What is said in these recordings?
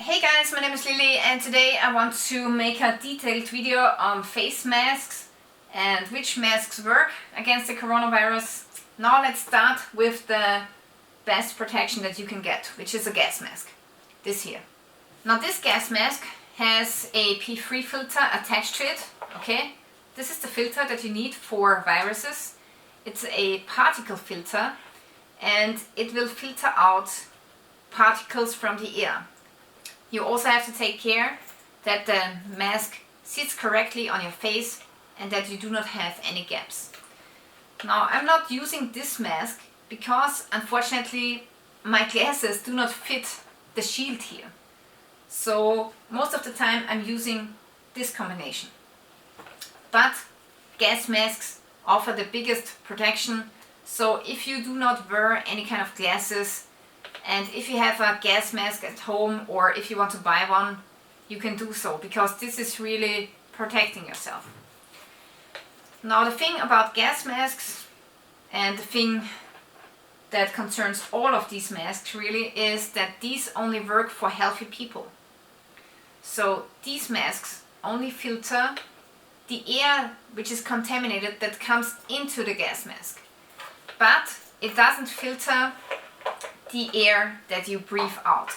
Hey guys, my name is Lilly and today I want to make a detailed video on face masks and which masks work against the coronavirus. Now let's start with the best protection that you can get, which is a gas mask. This here. Now this gas mask has a P3 filter attached to it, okay? This is the filter that you need for viruses. It's a particle filter and it will filter out particles from the air. You also have to take care that the mask sits correctly on your face and that you do not have any gaps. Now I'm not using this mask because unfortunately my glasses do not fit the shield here. So most of the time I'm using this combination. But gas masks offer the biggest protection, so if you do not wear any kind of glasses and if you have a gas mask at home or if you want to buy one, you can do so because this is really protecting yourself. Now the thing about gas masks and the thing that concerns all of these masks really is that these only work for healthy people. So these masks only filter the air which is contaminated that comes into the gas mask. But it doesn't filter the air that you breathe out.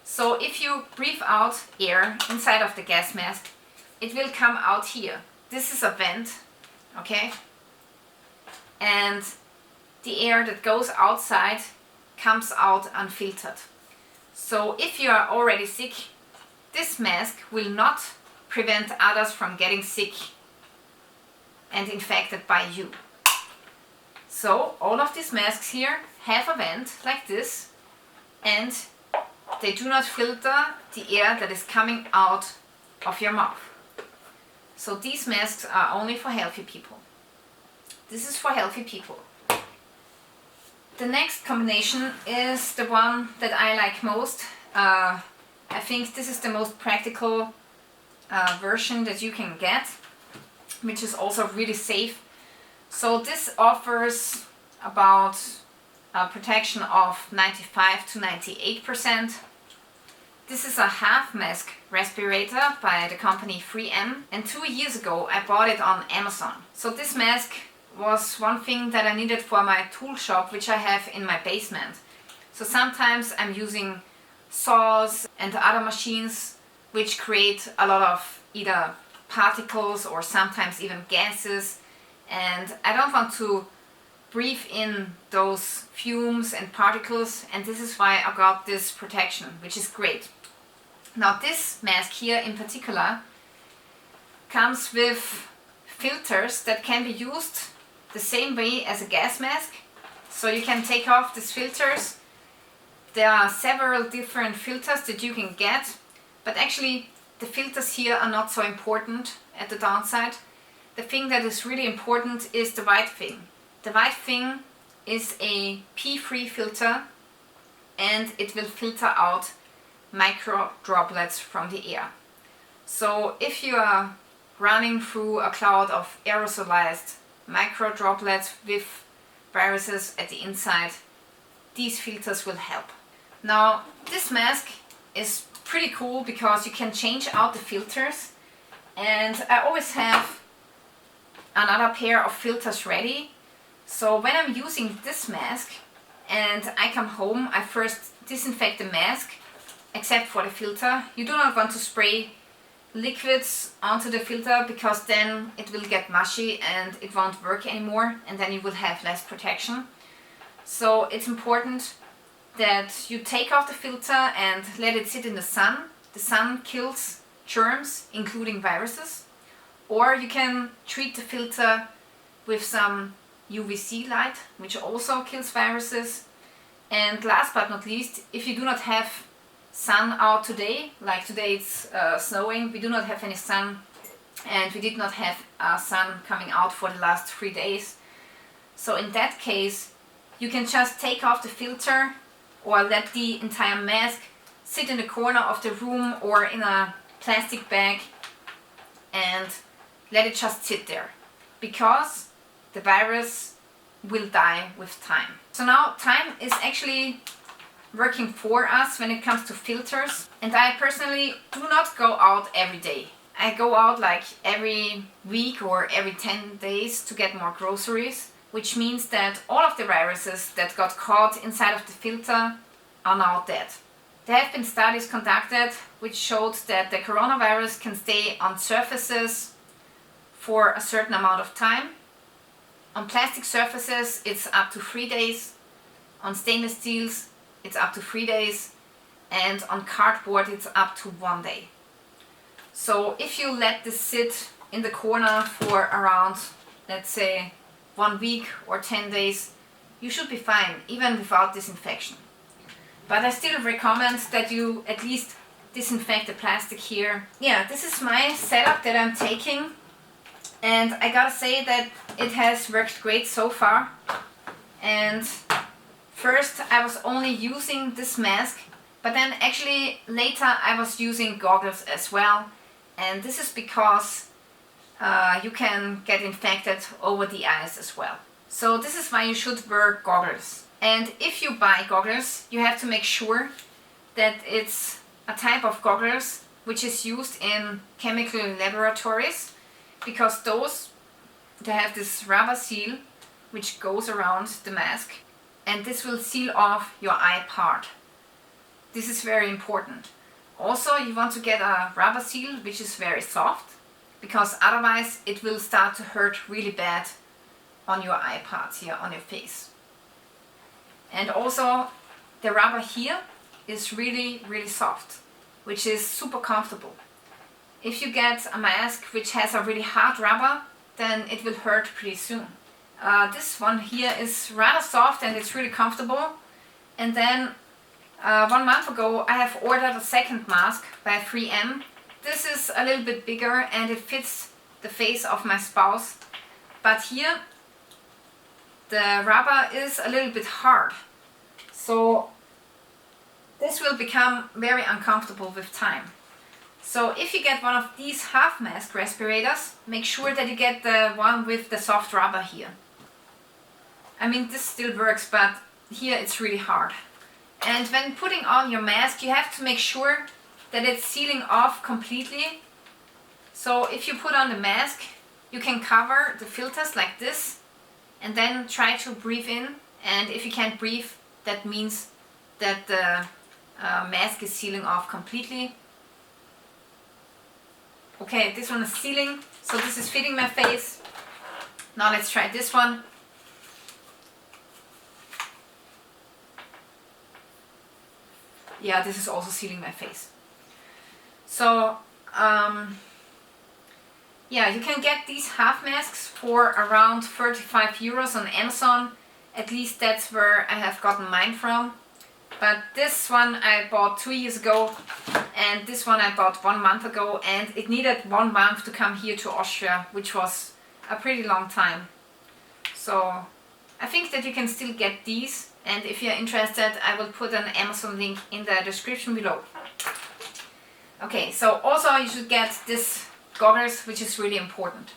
So if you breathe out air inside of the gas mask, it will come out here. This is a vent, okay? And the air that goes outside comes out unfiltered. So if you are already sick, this mask will not prevent others from getting sick and infected by you. So all of these masks here have a vent like this and they do not filter the air that is coming out of your mouth. So these masks are only for healthy people. This is for healthy people. The next combination is the one that I like most. I think this is the most practical version that you can get, which is also really safe. So this offers about a protection of 95 to 98%. This is a half mask respirator by the company 3M, and 2 years ago I bought it on Amazon. So this mask was one thing that I needed for my tool shop, which I have in my basement. So sometimes I'm using saws and other machines which create a lot of either particles or sometimes even gases, and I don't want to breathe in those fumes and particles, and this is why I got this protection, which is great. Now this mask here in particular comes with filters that can be used the same way as a gas mask. So you can take off these filters. There are several different filters that you can get, but actually the filters here are not so important at the downside. The thing that is really important is the white thing. The white thing is a P3 filter and it will filter out micro droplets from the air. So if you are running through a cloud of aerosolized micro droplets with viruses at the inside, these filters will help. Now this mask is pretty cool because you can change out the filters, and I always have another pair of filters ready. So when I'm using this mask and I come home, I first disinfect the mask except for the filter. You do not want to spray liquids onto the filter because then it will get mushy and it won't work anymore, and then you will have less protection. So it's important that you take off the filter and let it sit in the sun. The sun kills germs, including viruses. Or you can treat the filter with some UVC light, which also kills viruses. And last but not least, if you do not have sun out today, like today it's snowing, we do not have any sun, and we did not have sun coming out for the last 3 days. So in that case, you can just take off the filter or let the entire mask sit in the corner of the room or in a plastic bag and let it just sit there, because the virus will die with time. So now time is actually working for us when it comes to filters. And I personally do not go out every day. I go out like every week or every 10 days to get more groceries, which means that all of the viruses that got caught inside of the filter are now dead. There have been studies conducted which showed that the coronavirus can stay on surfaces for a certain amount of time. On plastic surfaces it's up to 3 days, on stainless steels it's up to 3 days, and on cardboard it's up to 1 day. So if you let this sit in the corner for around, let's say, 1 week or 10 days, you should be fine, even without disinfection. But I still recommend that you at least disinfect the plastic here. Yeah, this is my setup that I'm taking, and I gotta say that it has worked great so far. And first I was only using this mask, but then actually later I was using goggles as well. And this is because you can get infected over the eyes as well. So this is why you should wear goggles. And if you buy goggles, you have to make sure that it's a type of goggles which is used in chemical laboratories, because they have this rubber seal which goes around the mask, and this will seal off your eye part. This is very important. Also, you want to get a rubber seal which is very soft, because otherwise it will start to hurt really bad on your eye parts here, on your face. And also the rubber here is really, really soft, which is super comfortable. If you get a mask which has a really hard rubber, then it will hurt pretty soon. This one here is rather soft and it's really comfortable. And then 1 month ago I have ordered a second mask by 3M. This is a little bit bigger and it fits the face of my spouse. But here the rubber is a little bit hard. So this will become very uncomfortable with time. So if you get one of these half mask respirators, make sure that you get the one with the soft rubber here. I mean, this still works, but here it's really hard. And when putting on your mask, you have to make sure that it's sealing off completely. So if you put on the mask, you can cover the filters like this and then try to breathe in. And if you can't breathe, that means that the mask is sealing off completely. Okay, this one is sealing, so this is fitting my face. Now let's try this one. Yeah, this is also sealing my face. So, yeah, you can get these half masks for around 35 euros on Amazon. At least that's where I have gotten mine from. But this one I bought 2 years ago, and this one I bought 1 month ago, and it needed 1 month to come here to Austria, which was a pretty long time. So I think that you can still get these, and if you're interested I will put an Amazon link in the description below. Okay, so also you should get this goggles, which is really important.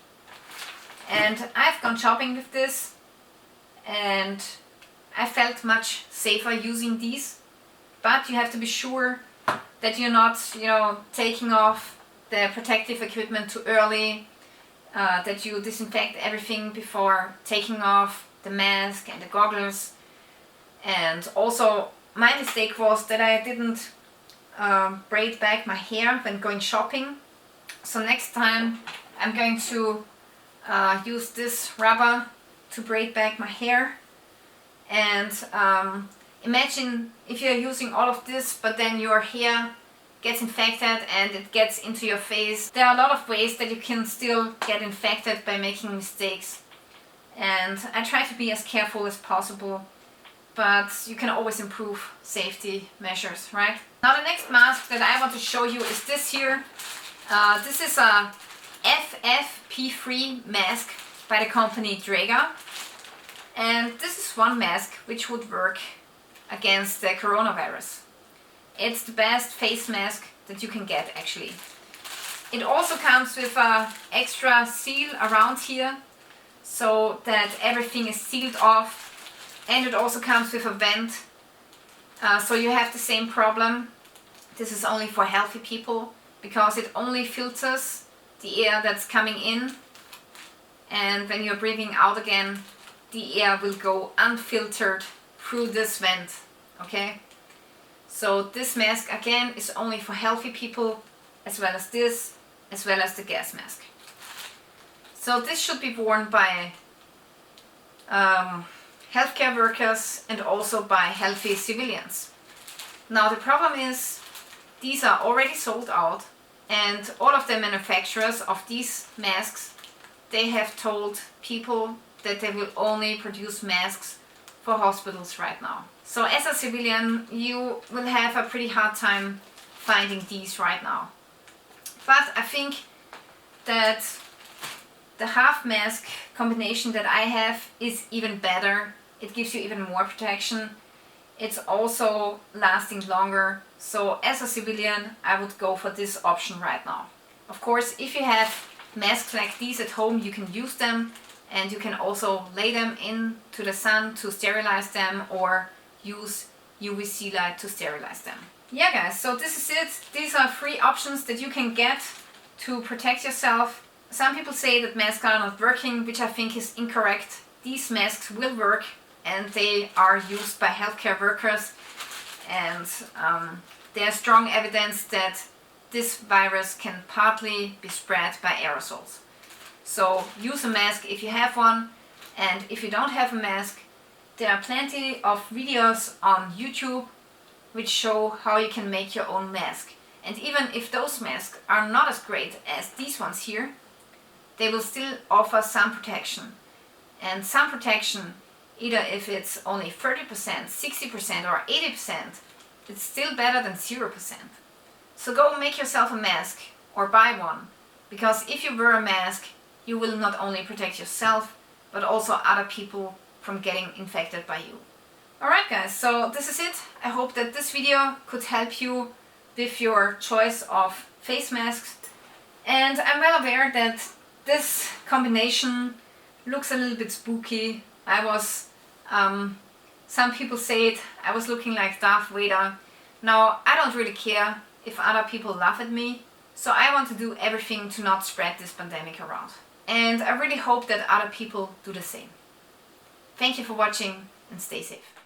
And I've gone shopping with this, and I felt much safer using these, but you have to be sure that you're not, taking off the protective equipment too early, that you disinfect everything before taking off the mask and the goggles. And also my mistake was that I didn't braid back my hair when going shopping. So next time I'm going to use this rubber to braid back my hair. And imagine if you're using all of this, but then your hair gets infected and it gets into your face. There are a lot of ways that you can still get infected by making mistakes. And I try to be as careful as possible, but you can always improve safety measures, right? Now the next mask that I want to show you is this here. This is a FFP3 mask by the company Draga. And this is one mask which would work against the coronavirus. It's the best face mask that you can get, actually. It also comes with an extra seal around here so that everything is sealed off, and it also comes with a vent So you have the same problem. This is only for healthy people because it only filters the air that's coming in, and when you're breathing out again, the air will go unfiltered through this vent, okay? So this mask again is only for healthy people, as well as this, as well as the gas mask. So this should be worn by healthcare workers and also by healthy civilians. Now the problem is these are already sold out, and all of the manufacturers of these masks, they have told people that they will only produce masks for hospitals right now. So as a civilian, you will have a pretty hard time finding these right now. But I think that the half mask combination that I have is even better. It gives you even more protection. It's also lasting longer. So as a civilian, I would go for this option right now. Of course, if you have masks like these at home, you can use them, and you can also lay them into the sun to sterilize them or use UVC light to sterilize them. Yeah guys, so this is it. These are 3 options that you can get to protect yourself. Some people say that masks are not working, which I think is incorrect. These masks will work, and they are used by healthcare workers, and there's strong evidence that this virus can partly be spread by aerosols. So use a mask if you have one, and if you don't have a mask, there are plenty of videos on YouTube which show how you can make your own mask. And even if those masks are not as great as these ones here, they will still offer some protection. And some protection, either if it's only 30%, 60% or 80%, it's still better than 0%. So go make yourself a mask or buy one, because if you wear a mask, you will not only protect yourself, but also other people from getting infected by you. Alright guys, so this is it. I hope that this video could help you with your choice of face masks. And I'm well aware that this combination looks a little bit spooky. Some people say it, I was looking like Darth Vader. Now, I don't really care if other people laugh at me, so I want to do everything to not spread this pandemic around. And I really hope that other people do the same. Thank you for watching, and stay safe.